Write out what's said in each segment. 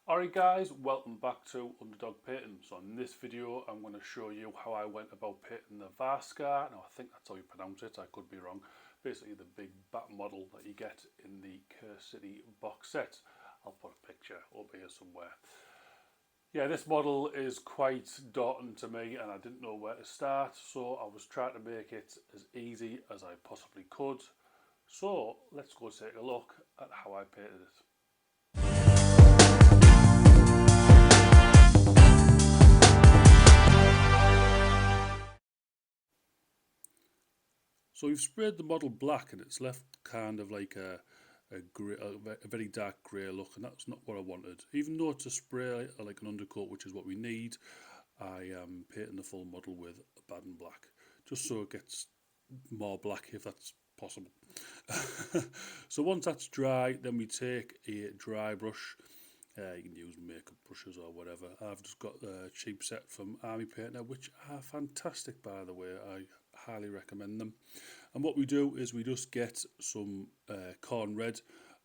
Alright guys, welcome back to Underdog Painting. So in this video I'm going to show you how I went about painting the Vargskyr. Now I think that's how you pronounce it, I could be wrong. Basically the big bat model that you get in the Curse City box set. I'll put a picture over here somewhere. Yeah, this model is quite daunting to me and I didn't know where to start, so I was trying to make it as easy as I possibly could. So let's go take a look at how I painted it. So we've sprayed the model black and it's left kind of like a very dark grey look, and that's not what I wanted. Even though it's a spray like an undercoat, which is what we need, I am painting the full model with a bad and black, just so it gets more black if that's possible. So once that's dry, then we take a dry brush. You can use makeup brushes or whatever. I've just got a cheap set from Army Painter, which are fantastic, by the way. I highly recommend them. And what we do is we just get some corn red,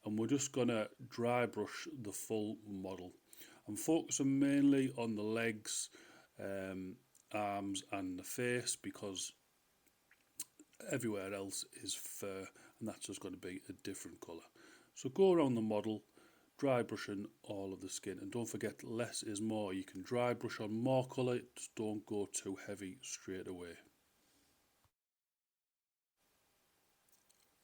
and we're just gonna dry brush the full model. I'm focusing mainly on the legs, arms and the face, because everywhere else is fur, and that's just going to be a different colour. So go around the model, dry brushing all of the skin, and don't forget less is more. You can dry brush on more colour, just don't go too heavy straight away.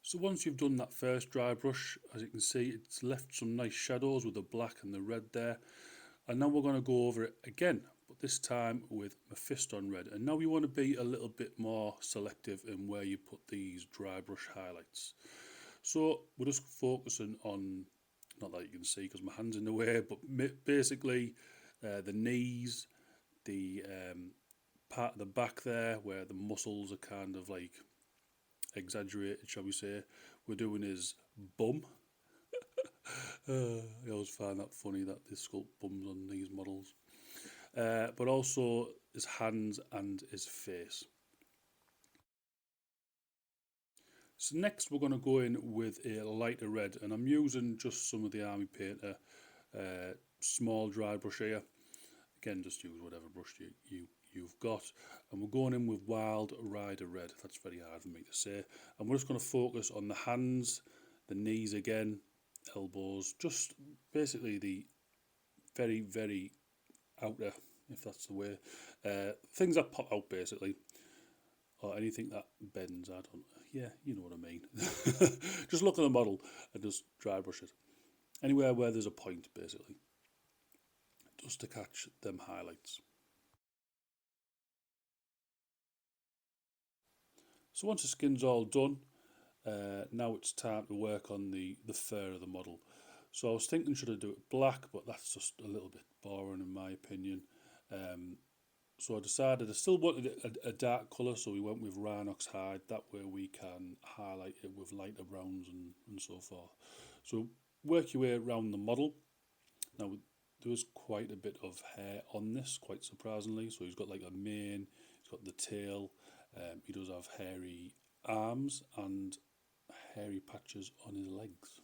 So once you've done that first dry brush, as you can see, it's left some nice shadows with the black and the red there. And now we're going to go over it again, but this time with my fist on red. And now we want to be a little bit more selective in where you put these dry brush highlights. So we're just focusing on, not that you can see because my hand's in the way, but basically the knees, the part of the back there where the muscles are kind of like exaggerated, shall we say. We're doing his bum. I always find that funny that they sculpt bums on these models. But also his hands and his face. So next we're going to go in with a lighter red, and I'm using just some of the Army Painter small dry brush here. Again, just use whatever brush you've got. And we're going in with Wild Rider Red. That's very hard for me to say. And we're just going to focus on the hands, the knees again, elbows, just basically the very, very outer, if that's the way, things that pop out basically, or anything that bends. Yeah, you know what I mean. Just look at the model and just dry brush it. Anywhere where there's a point basically, just to catch them highlights. So once the skin's all done, now it's time to work on the fur of the model. So I was thinking, should I do it black, but that's just a little bit boring in my opinion. So I decided I still wanted a dark colour, so we went with Rhinox hide. That way we can highlight it with lighter browns and so forth. So work your way around the model. Now there is quite a bit of hair on this, quite surprisingly. So he's got like a mane, he's got the tail, he does have hairy arms and hairy patches on his legs.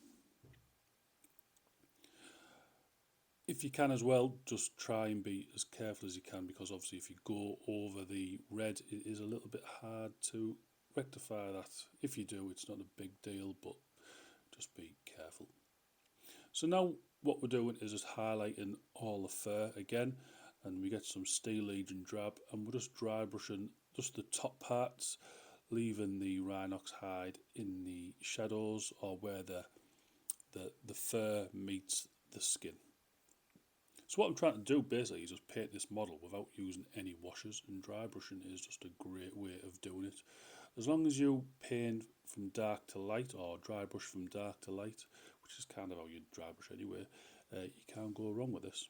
If you can as well, just try and be as careful as you can, because obviously if you go over the red, it is a little bit hard to rectify that. If you do, it's not a big deal, but just be careful. So now what we're doing is just highlighting all the fur again, and we get some Steel Legion drab, and we're just dry brushing just the top parts, leaving the Rhinox hide in the shadows or where the fur meets the skin. So what I'm trying to do basically is just paint this model without using any washes, and dry brushing is just a great way of doing it. As long as you paint from dark to light, or dry brush from dark to light, which is kind of how you dry brush anyway, you can't go wrong with this.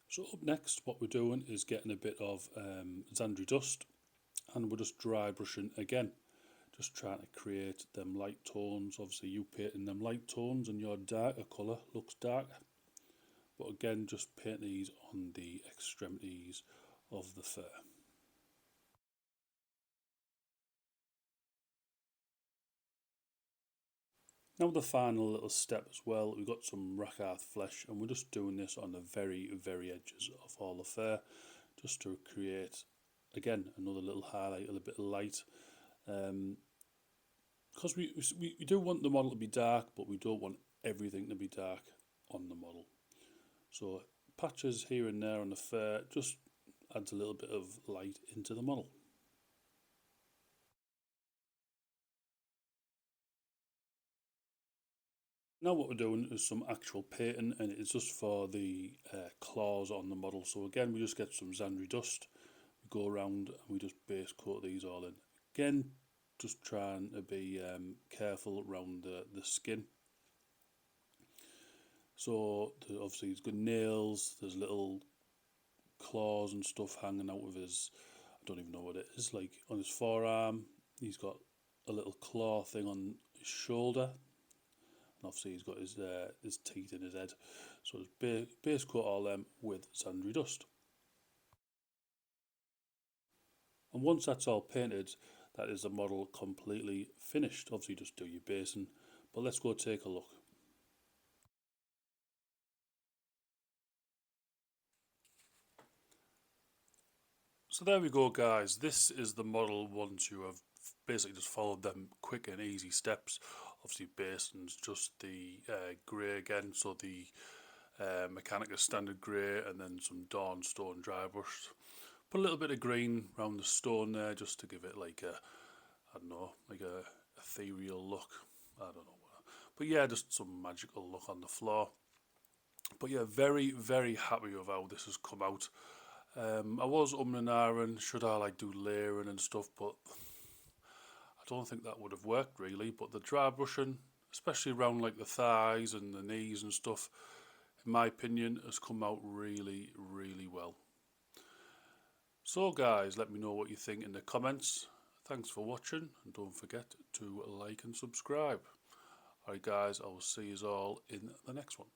So up next, what we're doing is getting a bit of Xandri dust, and we're just dry brushing again, just trying to create them light tones. Obviously you painting them light tones and your darker colour looks darker, but again just paint these on the extremities of the fur. Now the final little step as well, we've got some Rackarth flesh, and we're just doing this on the very edges of all the fur, just to create, again, another little highlight, a little bit of light. Because we do want the model to be dark, but we don't want everything to be dark on the model. So patches here and there on the fur just adds a little bit of light into the model. Now what we're doing is some actual painting, and it's just for the claws on the model. So again, we just get some Zandri dust, we go around and we just base coat these all in. Again, just trying to be careful around the skin. So obviously he's got nails, there's little claws and stuff hanging out of his, I don't even know what it is, like on his forearm. He's got a little claw thing on his shoulder, and obviously he's got his teeth in his head. So just base coat all them with Zandri dust. And once that's all painted, that is the model completely finished. Obviously just do your basing, but let's go take a look. So there we go, guys. This is the model once you have basically just followed them quick and easy steps. Obviously basing's just the grey again, so the Mechanica standard grey, and then some Dawn stone dry brush. Put a little bit of green around the stone there just to give it like a, I don't know, like a ethereal look. I don't know. But yeah, just some magical look on the floor. But yeah, very happy with how this has come out. I was and ahhing, should I like do layering and stuff, but I don't think that would have worked really. But the dry brushing, especially around like the thighs and the knees and stuff, in my opinion, has come out really well. So guys, let me know what you think in the comments. Thanks for watching, and don't forget to like and subscribe. Alright guys, I will see you all in the next one.